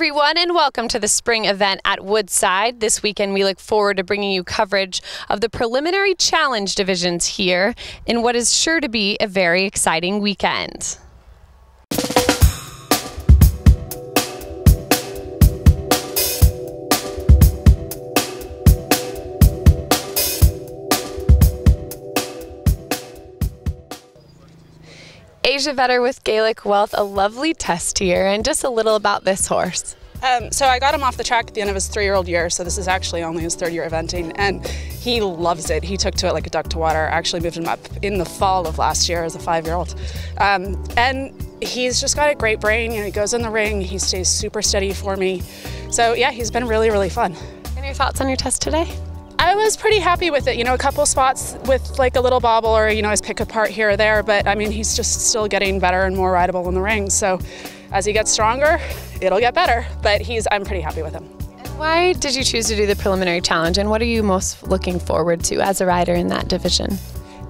everyone, and welcome to the spring event at Woodside. This weekend we look forward to bringing you coverage of the preliminary challenge divisions here in what is sure to be a very exciting weekend. Asia Vetter with Gaelic Wealth, a lovely test here, and just a little about this horse. So I got him off the track at the end of his 3-year-old year, so this is actually only his 3rd year eventing, and he loves it. He took to it like a duck to water. I actually moved him up in the fall of last year as a 5-year-old. And he's just got a great brain. You know, he goes in the ring, he stays super steady for me. So yeah, he's been really, really fun. And your thoughts on your test today? I was pretty happy with it. You know, a couple spots with like a little bobble or, you know, his pick apart here or there, but I mean, he's just still getting better and more rideable in the ring. So as he gets stronger, it'll get better, but I'm pretty happy with him. And why did you choose to do the preliminary challenge, and what are you most looking forward to as a rider in that division?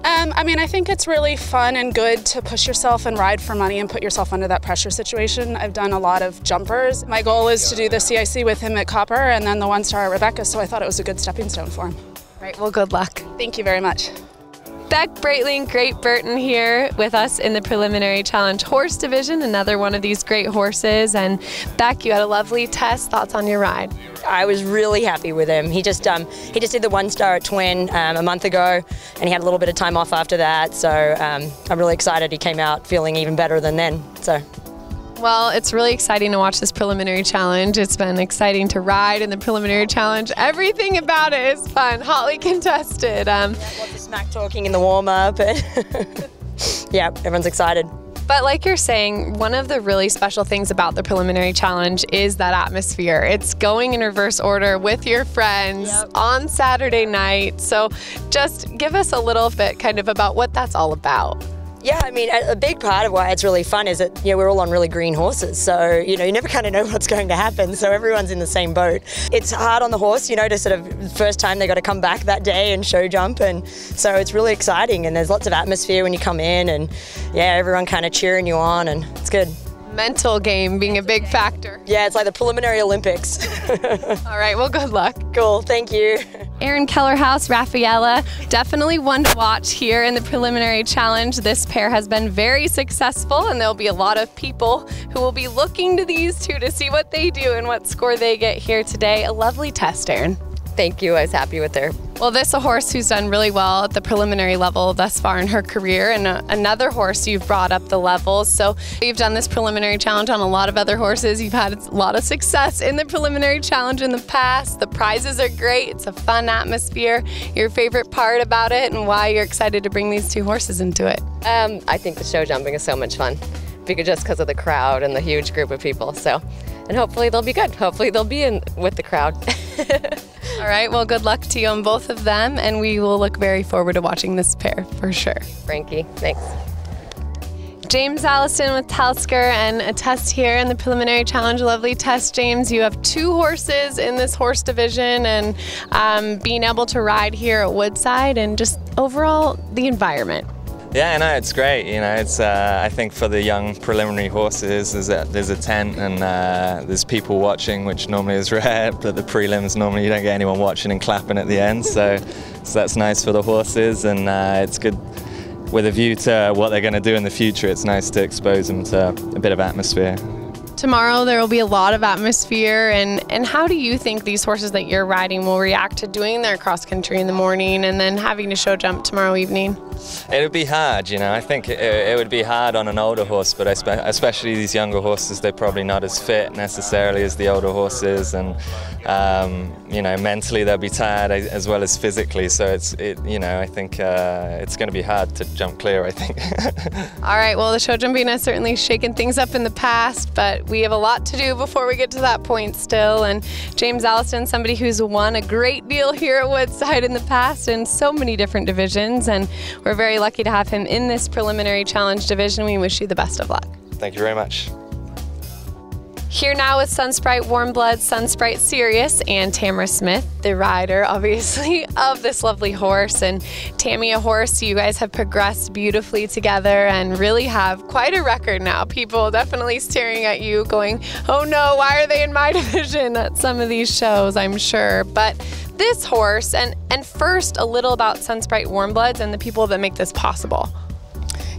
I mean, I think it's really fun and good to push yourself and ride for money and put yourself under that pressure situation. I've done a lot of jumpers. My goal is to do the CIC with him at Copper and then the 1-star at Rebecca, so I thought it was a good stepping stone for him. Right, well, good luck. Thank you very much. Beck Breitling, Great Burton here with us in the preliminary challenge horse division, another one of these great horses. And Beck, you had a lovely test. Thoughts on your ride? I was really happy with him. He just did the 1-star at Twin a month ago, and he had a little bit of time off after that. So I'm really excited. He came out feeling even better than then. So. Well, it's really exciting to watch this preliminary challenge. It's been exciting to ride in the preliminary challenge. Everything about it is fun, hotly contested. Lots of smack talking in the warm-up. Yeah, everyone's excited. But like you're saying, one of the really special things about the preliminary challenge is that atmosphere. It's going in reverse order with your friends on Saturday night. So just give us a little bit kind of about what that's all about. Yeah, I mean, a big part of why it's really fun is that, you know, we're all on really green horses. So, you know, you never kind of know what's going to happen. So everyone's in the same boat. It's hard on the horse, you know, to sort of, first time they got to come back that day and show jump. And so it's really exciting. And there's lots of atmosphere when you come in and, yeah, everyone kind of cheering you on, and it's good. Mental game being a big factor. Yeah, it's like the preliminary Olympics. All right, well, good luck. Cool, thank you. Aaron Kellerhouse, Rafaela, definitely one to watch here in the preliminary challenge. This pair has been very successful, and there'll be a lot of people who will be looking to these two to see what they do and what score they get here today. A lovely test, Aaron. Thank you, I was happy with her. Well, this is a horse who's done really well at the preliminary level thus far in her career, and another horse you've brought up the levels. So you've done this preliminary challenge on a lot of other horses. You've had a lot of success in the preliminary challenge in the past. The prizes are great. It's a fun atmosphere. Your favorite part about it and why you're excited to bring these two horses into it? I think the show jumping is so much fun, just because of the crowd and the huge group of people. So, and hopefully they'll be good. Hopefully they'll be in with the crowd. All right, well, good luck to you on both of them, and we will look very forward to watching this pair for sure. Frankie, thanks. James Allison with Talsker, and a test here in the preliminary challenge. Lovely test, James. You have 2 horses in this horse division, and being able to ride here at Woodside, and just overall the environment. Yeah, no, it's great. You know, it's I think for the young preliminary horses, there's a tent and there's people watching, which normally is rare. But the prelims, normally you don't get anyone watching and clapping at the end, so that's nice for the horses, and it's good with a view to what they're going to do in the future. It's nice to expose them to a bit of atmosphere. Tomorrow there will be a lot of atmosphere, and how do you think these horses that you're riding will react to doing their cross country in the morning and then having to show jump tomorrow evening? It would be hard, you know. I think it would be hard on an older horse, but especially these younger horses, they're probably not as fit necessarily as the older horses, and you know, mentally they'll be tired as well as physically. So you know, I think it's going to be hard to jump clear, I think. All right, well, the show jumping has certainly shaken things up in the past, but we have a lot to do before we get to that point still. And James Allison, somebody who's won a great deal here at Woodside in the past in so many different divisions, and we're very lucky to have him in this preliminary challenge division. We wish you the best of luck. Thank you very much. Here now with Sunsprite Warm Blood, Sunsprite Sirius, and Tamara Smith, the rider, obviously, of this lovely horse. And Tammy, a horse you guys have progressed beautifully together and really have quite a record now. People definitely staring at you going, oh no, why are they in my division at some of these shows, I'm sure. But this horse, and first a little about Sunsprite Warm Bloods and the people that make this possible.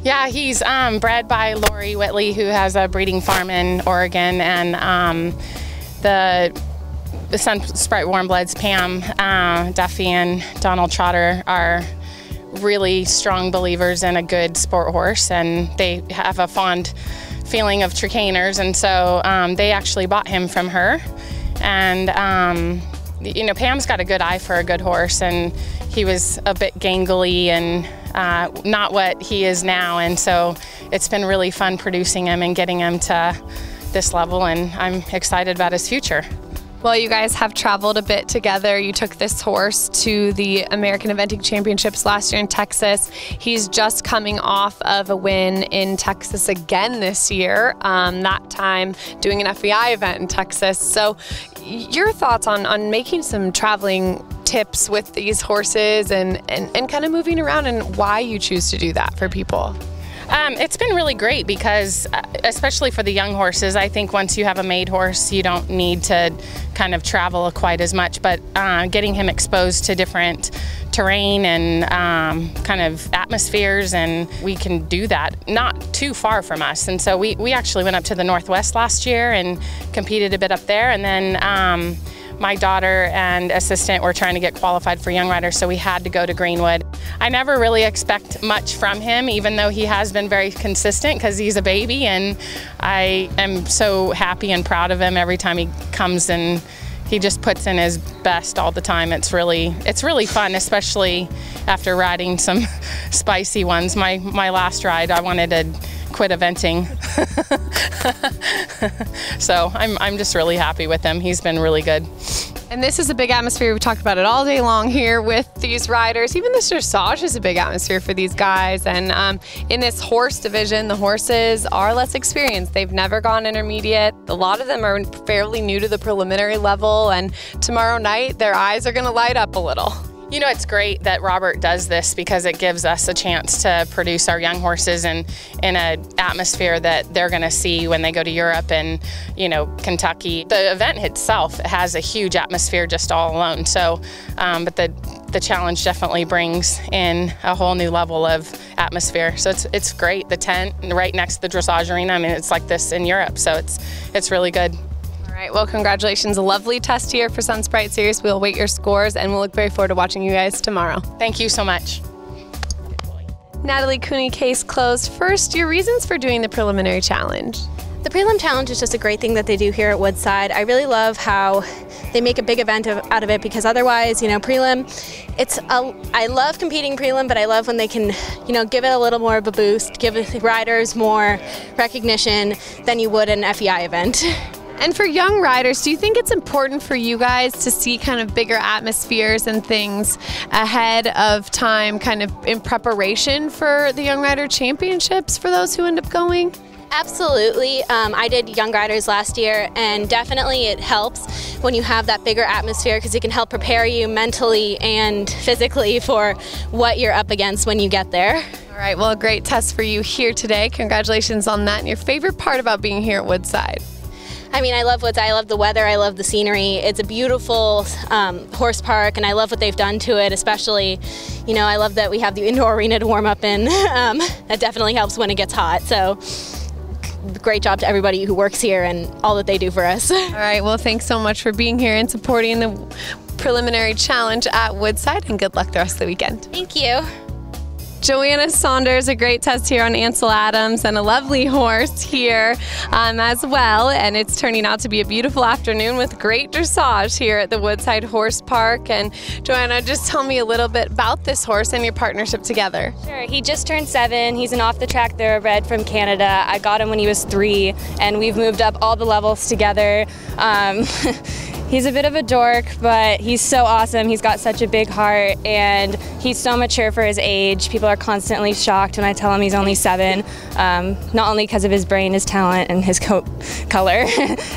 Yeah, he's bred by Lori Whitley, who has a breeding farm in Oregon, and the Sunsprite Warm Bloods, Pam Duffy and Donald Trotter, are really strong believers in a good sport horse, and they have a fond feeling of Tricaners, and so they actually bought him from her. And you know, Pam's got a good eye for a good horse, and he was a bit gangly and not what he is now, and so it's been really fun producing him and getting him to this level, and I'm excited about his future. Well, you guys have traveled a bit together. You took this horse to the American Eventing Championships last year in Texas. He's just coming off of a win in Texas again this year, that time doing an FEI event in Texas. So your thoughts on making some traveling tips with these horses and kind of moving around, and why you choose to do that for people? It's been really great because, especially for the young horses, I think once you have a made horse, you don't need to kind of travel quite as much, but getting him exposed to different terrain and kind of atmospheres, and we can do that not too far from us. And so we actually went up to the Northwest last year and competed a bit up there, and then my daughter and assistant were trying to get qualified for Young Riders, so we had to go to Greenwood. I never really expect much from him, even though he has been very consistent because he's a baby, and I am so happy and proud of him every time he comes, and he just puts in his best all the time. It's really fun, especially after riding some spicy ones. My last ride, I wanted to quit eventing. So I'm just really happy with him. He's been really good. And this is a big atmosphere. We've talked about it all day long here with these riders. Even this dressage is a big atmosphere for these guys. And in this horse division, the horses are less experienced. They've never gone intermediate. A lot of them are fairly new to the preliminary level. And tomorrow night, their eyes are going to light up a little. You know, it's great that Robert does this because it gives us a chance to produce our young horses in an atmosphere that they're going to see when they go to Europe and, you know, Kentucky. The event itself has a huge atmosphere just all alone. So, but the challenge definitely brings in a whole new level of atmosphere. So it's great. The tent right next to the dressage arena, I mean, it's like this in Europe. So it's really good. All right, well, congratulations. A lovely test here for Sunsprite Series. We'll await your scores, and we'll look very forward to watching you guys tomorrow. Thank you so much. Natalie Cooney, case closed. First, your reasons for doing the preliminary challenge. The prelim challenge is just a great thing that they do here at Woodside. I really love how they make a big event out of it, because otherwise, you know, prelim, I love competing prelim, but I love when they can, you know, give it a little more of a boost, give the riders more recognition than you would in an FEI event. And for young riders, do you think it's important for you guys to see kind of bigger atmospheres and things ahead of time, kind of in preparation for the Young Rider Championships for those who end up going? Absolutely. I did Young Riders last year, and definitely it helps when you have that bigger atmosphere, because it can help prepare you mentally and physically for what you're up against when you get there. All right, well, a great test for you here today. Congratulations on that. And your favorite part about being here at Woodside? I mean, I love Woodside. I love the weather. I love the scenery. It's a beautiful horse park, and I love what they've done to it, especially, you know, I love that we have the indoor arena to warm up in. That definitely helps when it gets hot. So great job to everybody who works here and all that they do for us. All right, well, thanks so much for being here and supporting the preliminary challenge at Woodside, and good luck the rest of the weekend. Thank you. Joanna Saunders, a great test here on Ansel Adams, and a lovely horse here as well. And it's turning out to be a beautiful afternoon with great dressage here at the Woodside Horse Park. And Joanna, just tell me a little bit about this horse and your partnership together. Sure, he just turned 7. He's an off-the-track thoroughbred from Canada. I got him when he was 3, and we've moved up all the levels together. He's a bit of a dork, but he's so awesome. He's got such a big heart, and he's so mature for his age. People are constantly shocked when I tell him he's only 7, not only because of his brain, his talent, and his coat color,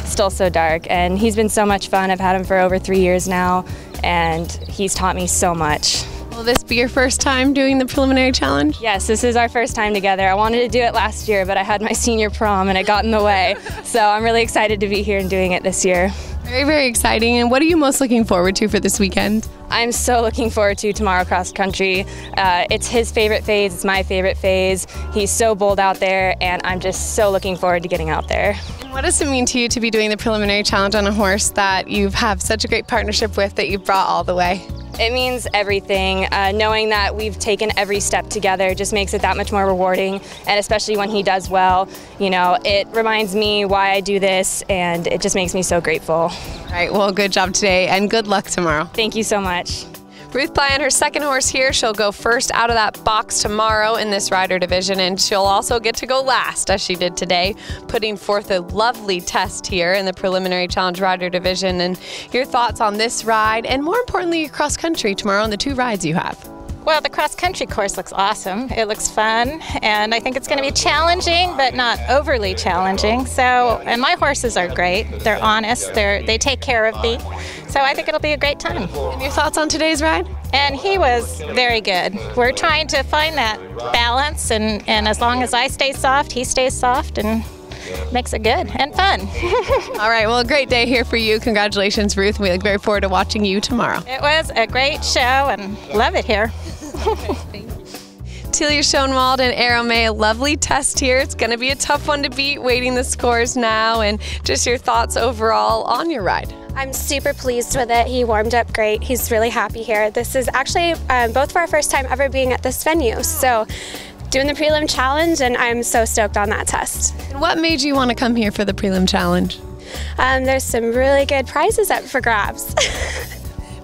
still so dark. And he's been so much fun. I've had him for over 3 years now, and he's taught me so much. Will this be your first time doing the preliminary challenge? Yes, this is our first time together. I wanted to do it last year, but I had my senior prom and it got in the way. So I'm really excited to be here and doing it this year. Very, very exciting. And what are you most looking forward to for this weekend? I'm so looking forward to tomorrow cross country. It's his favorite phase, it's my favorite phase. He's so bold out there, and I'm just so looking forward to getting out there. And what does it mean to you to be doing the preliminary challenge on a horse that you have such a great partnership with that you've brought all the way? It means everything. Knowing that we've taken every step together just makes it that much more rewarding, and especially when he does well, you know, it reminds me why I do this, and it just makes me so grateful. All right, well, good job today, and good luck tomorrow. Thank you so much. Ruth Pye on her second horse here. She'll go first out of that box tomorrow in this rider division, and she'll also get to go last, as she did today, putting forth a lovely test here in the preliminary challenge rider division. And your thoughts on this ride, and more importantly, your cross country tomorrow and the 2 rides you have. Well, the cross-country course looks awesome. It looks fun, and I think it's going to be challenging, but not overly challenging. So, and my horses are great. They're honest. They take care of me. So I think it'll be a great time. And your thoughts on today's ride? And he was very good. We're trying to find that balance, and as long as I stay soft, he stays soft, and makes it good and fun. All right, well, a great day here for you. Congratulations, Ruth. We look very forward to watching you tomorrow. It was a great show, and love it here. Telia Schoenwald and Arrow May, a lovely test here. It's going to be a tough one to beat, waiting the scores now, and just your thoughts overall on your ride. I'm super pleased with it. He warmed up great. He's really happy here. This is actually both of our first time ever being at this venue, so doing the prelim challenge, and I'm so stoked on that test. And what made you want to come here for the prelim challenge? There's some really good prizes up for grabs.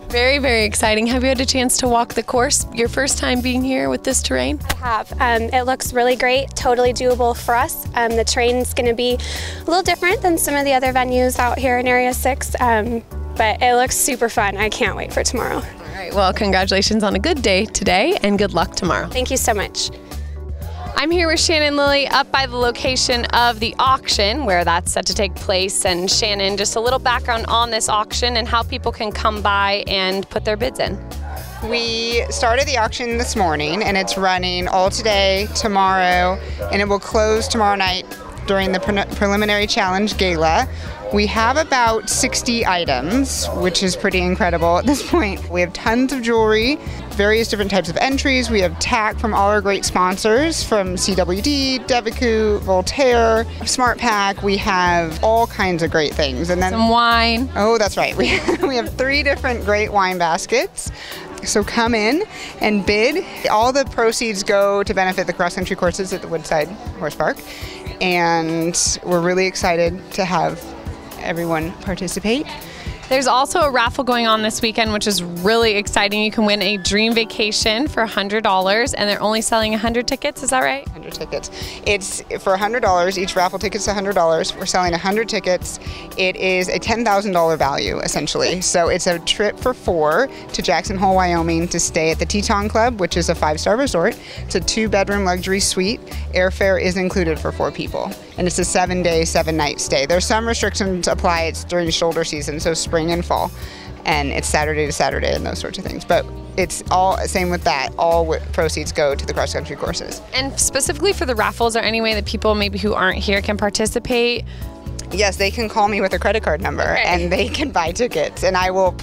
Very, very exciting. Have you had a chance to walk the course your first time being here with this terrain? I have. It looks really great, totally doable for us. The terrain's going to be a little different than some of the other venues out here in Area 6, but it looks super fun. I can't wait for tomorrow. All right, well, congratulations on a good day today, and good luck tomorrow. Thank you so much. I'm here with Shannon Lilly up by the location of the auction where that's set to take place. And Shannon, just a little background on this auction and how people can come by and put their bids in. We started the auction this morning, and it's running all today, tomorrow, and it will close tomorrow night during the preliminary challenge gala. We have about 60 items, which is pretty incredible at this point. We have tons of jewelry, various different types of entries. We have tack from all our great sponsors, from CWD, Devicu, Voltaire, Smart Pack. We have all kinds of great things. And then some wine. Oh, that's right. We have 3 different great wine baskets. So come in and bid. All the proceeds go to benefit the cross-country courses at the Woodside Horse Park. And we're really excited to have everyone participate. There's also a raffle going on this weekend, which is really exciting. You can win a dream vacation for $100, and they're only selling 100 tickets. Is that right? 100 tickets. It's for $100. Each raffle ticket's $100. We're selling 100 tickets. It is a $10,000 value, essentially. So it's a trip for 4 to Jackson Hole, Wyoming, to stay at the Teton Club, which is a 5-star resort. It's a 2-bedroom luxury suite. Airfare is included for 4 people. And it's a 7-day, 7-night stay. There's some restrictions apply. It's during shoulder season, so spring and fall. And it's Saturday to Saturday and those sorts of things. But it's all, same with that, all proceeds go to the cross-country courses. And specifically for the raffles, or any way that people maybe who aren't here can participate? Yes, they can call me with a credit card number, and they can buy tickets. And I will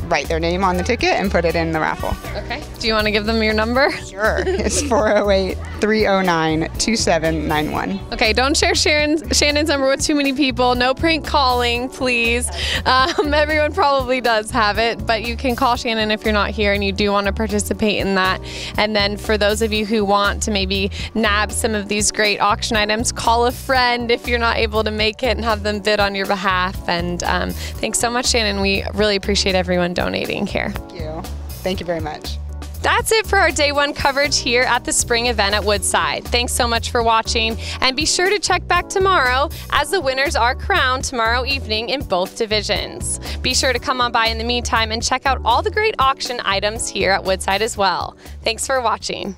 write their name on the ticket and put it in the raffle. Okay. Do you want to give them your number? Sure. It's 408-309-2791. Okay, don't share Shannon's number with too many people. No prank calling, please. Everyone probably does have it, but you can call Shannon if you're not here and you do want to participate in that. And then for those of you who want to maybe nab some of these great auction items, call a friend if you're not able to make it and have them bid on your behalf. And thanks so much, Shannon. We really appreciate everyone donating here. Thank you. Thank you very much. That's it for our day one coverage here at the spring event at Woodside. Thanks so much for watching, and be sure to check back tomorrow as the winners are crowned tomorrow evening in both divisions. Be sure to come on by in the meantime and check out all the great auction items here at Woodside as well. Thanks for watching.